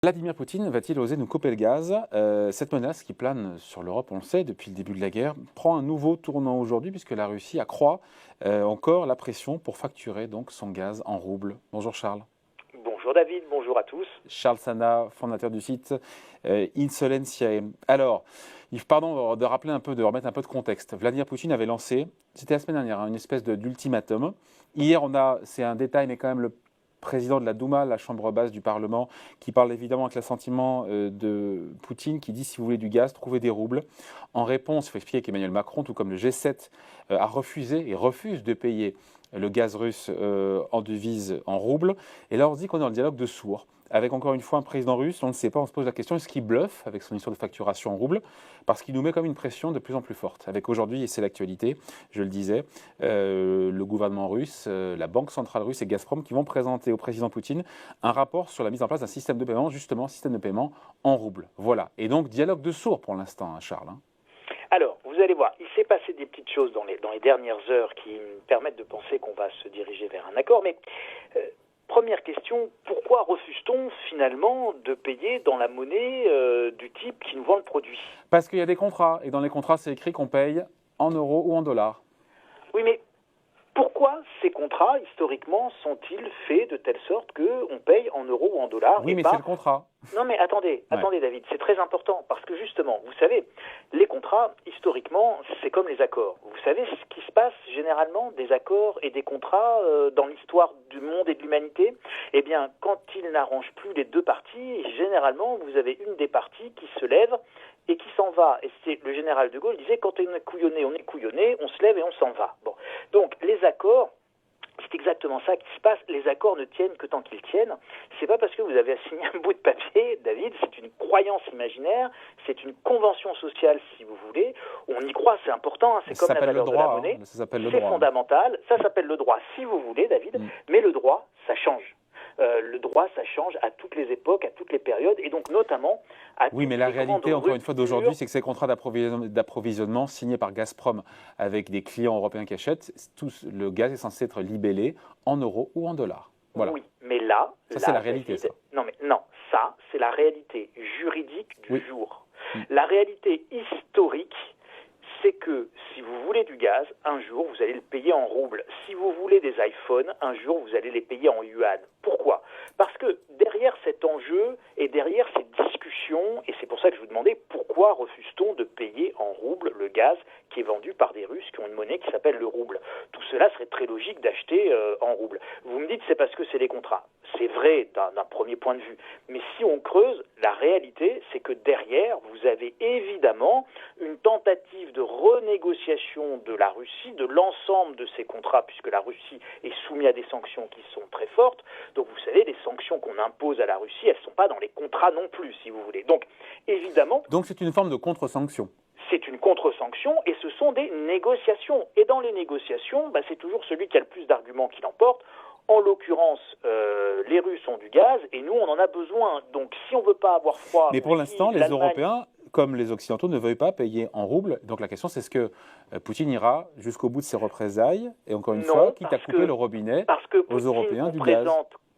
Vladimir Poutine va-t-il oser nous couper le gaz? Cette menace qui plane sur l'Europe, on le sait, depuis le début de la guerre, prend un nouveau tournant aujourd'hui puisque la Russie accroît encore la pression pour facturer donc son gaz en roubles. Bonjour Charles. Bonjour David, bonjour à tous. Charles Sana, fondateur du site Insolentiae. Alors, pardon de rappeler un peu, de remettre un peu de contexte. Vladimir Poutine avait lancé, c'était la semaine dernière, une espèce d'ultimatum. Hier, c'est un détail, mais quand même le président de la Douma, la chambre basse du Parlement, qui parle évidemment avec l'assentiment de Poutine, qui dit si vous voulez du gaz, trouvez des roubles. En réponse, il faut expliquer qu'Emmanuel Macron, tout comme le G7, a refusé et refuse de payer le gaz russe en devise, en roubles. Et là, on se dit qu'on est dans le dialogue de sourds. Avec encore une fois un président russe, on ne sait pas, on se pose la question, est-ce qu'il bluffe avec son histoire de facturation en roubles? Parce qu'il nous met comme une pression de plus en plus forte. Avec aujourd'hui, et c'est l'actualité, je le disais, le gouvernement russe, la Banque centrale russe et Gazprom qui vont présenter au président Poutine un rapport sur la mise en place d'un système de paiement, justement, système de paiement en roubles. Voilà. Et donc, dialogue de sourds pour l'instant, hein, Charles. Alors, vous allez voir, il s'est passé des petites choses dans les dernières heures qui me permettent de penser qu'on va se diriger vers un accord, mais première question, pourquoi refuse-t-on finalement de payer dans la monnaie du type qui nous vend le produit? Parce qu'il y a des contrats, et dans les contrats, c'est écrit qu'on paye en euros ou en dollars. Oui, mais pourquoi ces contrats, historiquement, sont-ils faits de telle sorte qu'on paye en euros ou en dollars? Oui, mais c'est le contrat. Non, mais attendez David, c'est très important, parce que justement, vous savez, les contrats, historiquement, c'est comme les accords. Vous savez ce qui se passe généralement des accords et des contrats dans l'histoire du monde et de l'humanité? Eh bien, quand ils n'arrangent plus les deux parties, généralement, vous avez une des parties qui se lève et qui s'en va. Et c'est le général de Gaulle disait, quand on est couillonné, on se lève et on s'en va. Bon, donc les accords, c'est exactement ça qui se passe. Les accords ne tiennent que tant qu'ils tiennent. C'est pas parce que vous avez signé un bout de papier, David, c'est une croyance imaginaire, c'est une convention sociale, si vous voulez. On y croit, c'est important, c'est comme la valeur de la monnaie. C'est fondamental, ça s'appelle le droit, si vous voulez, David, mais le droit, ça change. Le droit, ça change à toutes les époques, à toutes les périodes, et donc notamment à toutes les grandes ruptures. Oui, mais la réalité, encore une fois, d'aujourd'hui, c'est que ces contrats d'approvisionnement signés par Gazprom avec des clients européens qui achètent, le gaz est censé être libellé en euros ou en dollars. Voilà. Oui, mais là... Ça, c'est la réalité, ça. Non, ça, c'est la réalité juridique du jour. La réalité historique, c'est que si vous voulez du gaz, un jour, vous allez le payer en roubles. Si vous voulez des iPhones, un jour, vous allez les payer en yuan. Pourquoi? Parce que derrière cet enjeu et derrière cette discussion, et c'est pour ça que je vous demandais pourquoi refuse-t-on de payer en roubles le gaz qui est vendu par des Russes qui ont une monnaie qui s'appelle le rouble. Tout cela serait très logique d'acheter en roubles. Vous me dites c'est parce que c'est les contrats. C'est vrai d'un premier point de vue. Mais si on creuse, la réalité, c'est que derrière, vous avez évidemment une tentative de renégociation de la Russie, de l'ensemble de ces contrats, puisque la Russie est soumise à des sanctions qui sont très fortes. Donc vous savez, les sanctions qu'on impose à la Russie, elles ne sont pas dans les contrats non plus, si vous voulez. Donc évidemment... Donc c'est une forme de contre-sanction. C'est une contre-sanction et ce sont des négociations. Et dans les négociations, c'est toujours celui qui a le plus d'arguments qui l'emporte. En l'occurrence, les Russes ont du gaz et nous, on en a besoin. Donc si on ne veut pas avoir froid... Mais pour l'instant, les Européens, comme les Occidentaux, ne veulent pas payer en roubles. Donc la question, c'est est-ce que Poutine ira jusqu'au bout de ses représailles et encore une fois, quitte à couper le robinet aux Européens du gaz?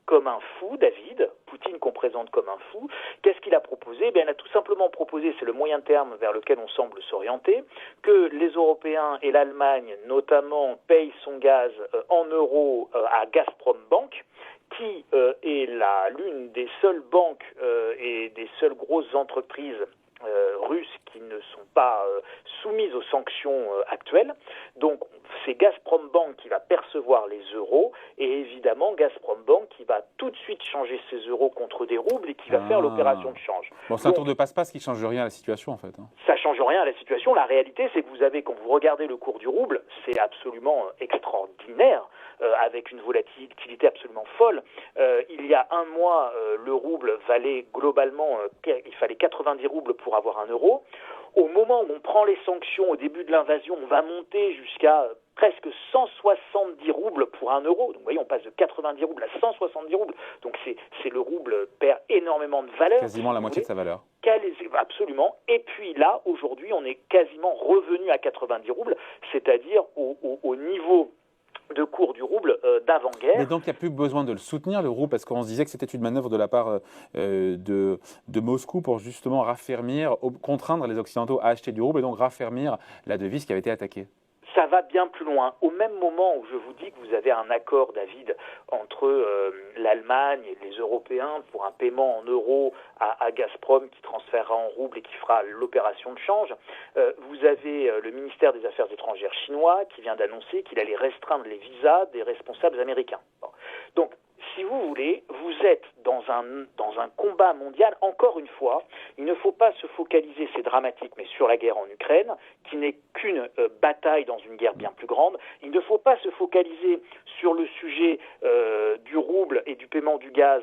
Comme un fou, David, Poutine qu'on présente comme un fou, qu'est-ce qu'il a proposé? Il a tout simplement proposé, c'est le moyen terme vers lequel on semble s'orienter, que les Européens et l'Allemagne notamment payent son gaz en euros à Gazprom Bank, qui est l'une des seules banques et des seules grosses entreprises russes qui ne sont pas soumises aux sanctions actuelles. Donc c'est Gazprom Bank qui va percevoir les euros et évidemment Gazprom Bank qui va tout de suite changer ses euros contre des roubles et qui va faire l'opération de change. Bon, c'est un tour de passe-passe qui ne change rien à la situation en fait. Ça ne change rien à la situation. La réalité, c'est que vous avez, quand vous regardez le cours du rouble, c'est absolument extraordinaire, avec une volatilité absolument folle. Il y a un mois, le rouble valait globalement, il fallait 90 roubles pour avoir un euro. Au moment où on prend les sanctions, au début de l'invasion, on va monter jusqu'à presque 170 roubles pour un euro. Donc vous voyez, on passe de 90 roubles à 170 roubles. Donc le rouble perd énormément de valeur. Quasiment la moitié de sa valeur. Absolument. Et puis là, aujourd'hui, on est quasiment revenu à 90 roubles, c'est-à-dire au niveau cours du rouble d'avant-guerre. Mais donc il n'y a plus besoin de le soutenir, le rouble, parce qu'on se disait que c'était une manœuvre de la part de Moscou pour justement raffermir, contraindre les Occidentaux à acheter du rouble et donc raffermir la devise qui avait été attaquée. Ça va bien plus loin. Au même moment où je vous dis que vous avez un accord, David, entre l'Allemagne et les Européens pour un paiement en euros à Gazprom qui transférera en roubles et qui fera l'opération de change, vous avez le ministère des Affaires étrangères chinois qui vient d'annoncer qu'il allait restreindre les visas des responsables américains. Bon. Donc, si vous voulez, vous êtes dans un combat mondial. Encore une fois, il ne faut pas se focaliser, c'est dramatique, mais sur la guerre en Ukraine, qui n'est qu'une bataille dans une guerre bien plus grande. Il ne faut pas se focaliser sur le sujet du rouble et du paiement du gaz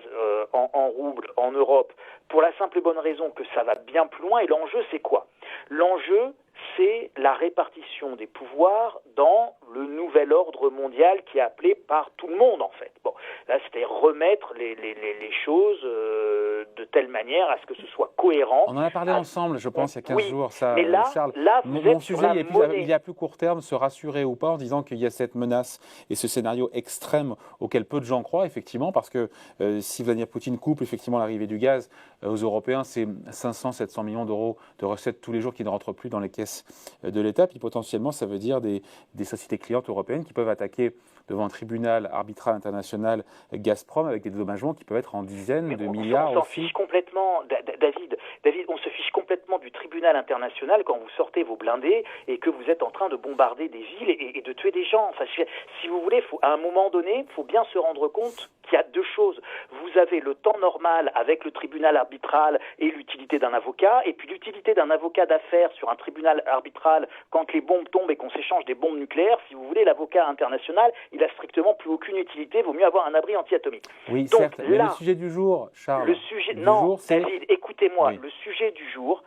en rouble en Europe, pour la simple et bonne raison que ça va bien plus loin. Et l'enjeu, c'est quoi? L'enjeu, c'est la répartition des pouvoirs dans le nouvel ordre mondial qui est appelé par tout le monde, en fait. Bon, là, c'était remettre les choses de telle manière à ce que ce soit cohérent. On en a parlé ensemble, je pense, il y a 15 jours, ça, mais là, Charles. Mon sujet, il y a plus court terme, se rassurer ou pas en disant qu'il y a cette menace et ce scénario extrême auquel peu de gens croient, effectivement, parce que si Vladimir Poutine coupe effectivement l'arrivée du gaz aux Européens, c'est 500-700 millions d'euros de recettes tous les jours qui ne rentrent plus dans les caisses de l'État. Puis potentiellement, ça veut dire des sociétés clientes européennes qui peuvent attaquer devant un tribunal arbitral international Gazprom avec des dédommagements qui peuvent être en dizaines de milliards. On s'en fiche complètement, David, on se fiche complètement du tribunal international quand vous sortez vos blindés et que vous êtes en train de bombarder des villes et de tuer des gens. Enfin, si vous voulez, à un moment donné, il faut bien se rendre compte qu'il y a deux choses. Vous avez le temps normal avec le tribunal arbitral et l'utilité d'un avocat, et puis l'utilité d'un avocat d'affaires sur un tribunal arbitral quand les bombes tombent et qu'on s'échange des bombes nucléaires. Si vous voulez, l'avocat international, il a strictement plus aucune utilité, vaut mieux avoir un abri anti-atomique. Oui, donc, certes, mais le sujet du jour, Charles. David, écoutez-moi, oui. Le sujet du jour,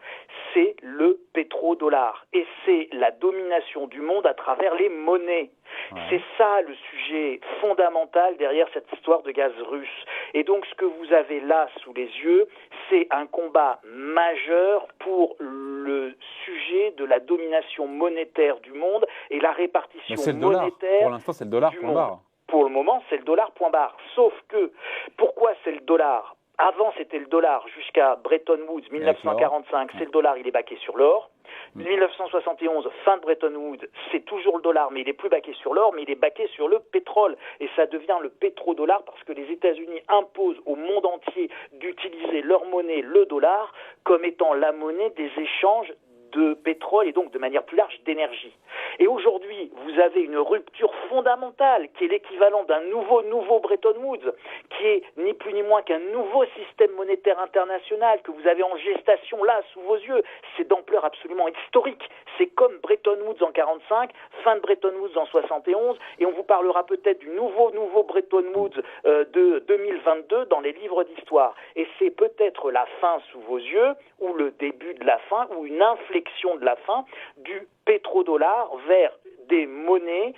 c'est le pétrodollar, et c'est la domination du monde à travers les monnaies. Ouais. C'est ça le sujet fondamental derrière cette histoire de gaz russe. Et donc ce que vous avez là sous les yeux, c'est un combat majeur pour le sujet de la domination monétaire du monde et la répartition monétaire. Pour l'instant, c'est le dollar, point barre. Pour le moment, c'est le dollar, point barre. Sauf que, pourquoi c'est le dollar? Avant, c'était le dollar jusqu'à Bretton Woods, 1945, c'est le dollar, il est baqué sur l'or. 1971, fin de Bretton Woods, c'est toujours le dollar, mais il est plus baqué sur l'or, mais il est baqué sur le pétrole. Et ça devient le pétrodollar parce que les États-Unis imposent au monde entier d'utiliser leur monnaie, le dollar, comme étant la monnaie des échanges de pétrole et donc de manière plus large d'énergie. Et aujourd'hui, vous avez une rupture fondamentale qui est l'équivalent d'un nouveau Bretton Woods, qui est ni plus ni moins qu'un nouveau système monétaire international que vous avez en gestation là, sous vos yeux. C'est d'ampleur absolument historique. C'est comme Bretton Woods en 45, fin de Bretton Woods en 71, et on vous parlera peut-être du nouveau Bretton Woods de 2022 dans les livres d'histoire. Et c'est peut-être la fin sous vos yeux, ou le début de la fin, ou une inflexion de la fin du pétrodollar vers des monnaies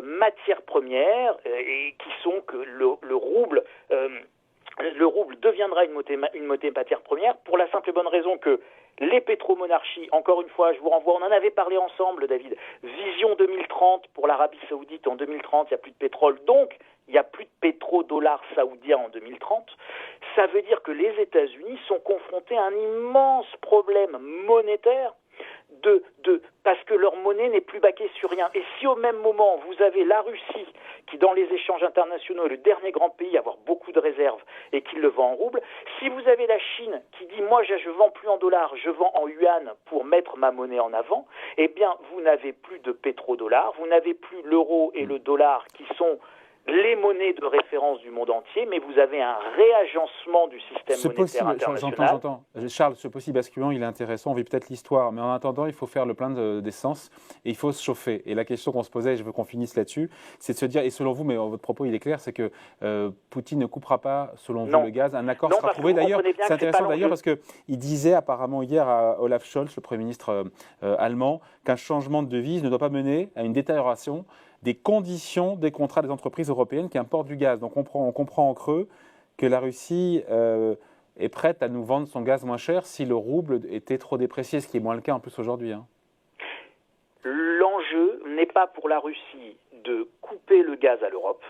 matières premières et qui sont que le rouble deviendra une monnaie matière première pour la simple et bonne raison que les pétromonarchies, encore une fois, je vous renvoie, on en avait parlé ensemble, David, vision 2030 pour l'Arabie Saoudite, en 2030, il n'y a plus de pétrole, donc il n'y a plus de pétrodollar saoudien en 2030. Ça veut dire que les États-Unis sont confrontés à un immense problème monétaire parce que leur monnaie n'est plus baquée sur rien. Et si au même moment, vous avez la Russie, qui dans les échanges internationaux est le dernier grand pays à avoir beaucoup de réserves et qui le vend en rouble, si vous avez la Chine qui dit « moi je vends plus en dollars, je vends en yuan pour mettre ma monnaie en avant », eh bien vous n'avez plus de pétrodollar, vous n'avez plus l'euro et le dollar qui sont les monnaies de référence du monde entier, mais vous avez un réagencement du système monétaire international. J'entends. Charles, ce possible basculement, il est intéressant, on vit peut-être l'histoire, mais en attendant, il faut faire le plein d'essence et il faut se chauffer. Et la question qu'on se posait, et je veux qu'on finisse là-dessus, c'est de se dire, et selon vous, mais votre propos il est clair, c'est que Poutine ne coupera pas, selon vous, le gaz, un accord sera trouvé. D'ailleurs, c'est intéressant d'ailleurs parce qu'il disait apparemment hier à Olaf Scholz, le Premier ministre allemand, qu'un changement de devise ne doit pas mener à une détérioration des conditions des contrats des entreprises européennes qui importent du gaz. Donc on comprend en creux que la Russie est prête à nous vendre son gaz moins cher si le rouble était trop déprécié, ce qui est moins le cas en plus aujourd'hui. L'enjeu l'enjeu n'est pas pour la Russie de couper le gaz à l'Europe.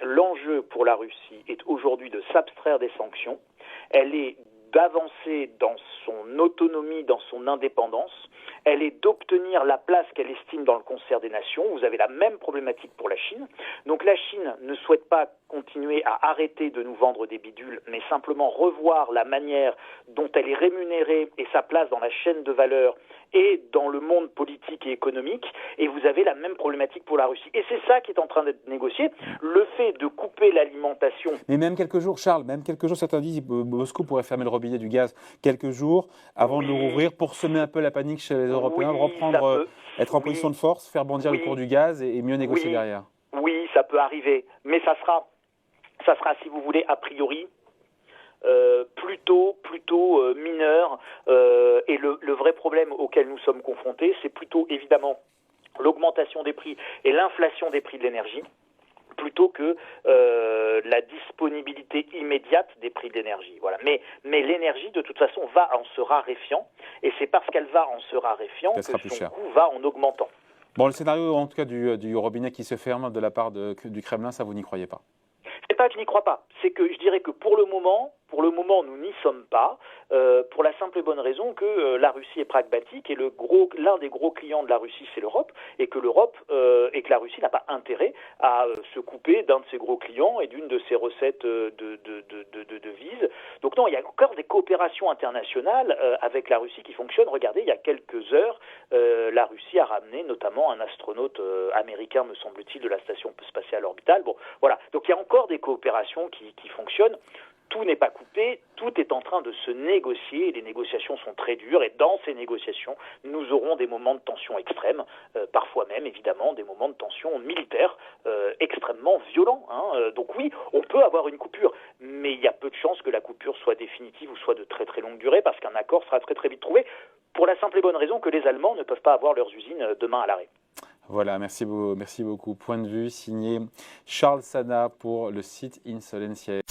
L'enjeu pour la Russie est aujourd'hui de s'abstraire des sanctions. Elle est d'avancer dans son autonomie, dans son indépendance. Elle est d'obtenir la place qu'elle estime dans le concert des nations. Vous avez la même problématique pour la Chine. Donc la Chine ne souhaite pas continuer à arrêter de nous vendre des bidules, mais simplement revoir la manière dont elle est rémunérée et sa place dans la chaîne de valeur et dans le monde politique et économique. Et vous avez la même problématique pour la Russie. Et c'est ça qui est en train d'être négocié. Le fait de couper l'alimentation. Mais même quelques jours, Charles, même quelques jours, certains disent que Moscou pourrait fermer le robinet du gaz quelques jours avant de le rouvrir pour semer un peu la panique chez les Européens, reprendre, être en position de force, faire bondir le cours du gaz et mieux négocier derrière. Oui, ça peut arriver. Mais ça sera, si vous voulez, a priori, plutôt mineur. Et le vrai problème auquel nous sommes confrontés, c'est plutôt évidemment l'augmentation des prix et l'inflation des prix de l'énergie, plutôt que la disponibilité immédiate des prix de l'énergie. Voilà. Mais l'énergie, de toute façon, va en se raréfiant, et c'est parce qu'elle va en se raréfiant que son coût va en augmentant. Bon, le scénario, en tout cas, du robinet qui se ferme de la part du Kremlin, ça, vous n'y croyez pas? C'est pas que je n'y crois pas, c'est que je dirais que pour le moment, nous n'y sommes pas, pour la simple et bonne raison que la Russie est pragmatique et l'un des gros clients de la Russie, c'est l'Europe, et que la Russie n'a pas intérêt à se couper d'un de ses gros clients et d'une de ses recettes de devises. Donc non, il y a encore des coopérations internationales avec la Russie qui fonctionnent. Regardez, il y a quelques heures, la Russie a ramené notamment un astronaute américain, me semble-t-il, de la station spatiale orbitale. Bon, voilà. Donc il y a encore des coopérations qui fonctionnent. Tout n'est pas coupé, tout est en train de se négocier et les négociations sont très dures et dans ces négociations, nous aurons des moments de tension extrêmes, parfois même évidemment des moments de tension militaire extrêmement violents. Donc oui, on peut avoir une coupure, mais il y a peu de chances que la coupure soit définitive ou soit de très très longue durée parce qu'un accord sera très très vite trouvé pour la simple et bonne raison que les Allemands ne peuvent pas avoir leurs usines demain à l'arrêt. Voilà, merci beaucoup. Point de vue signé Charles Sana pour le site Insolentiae.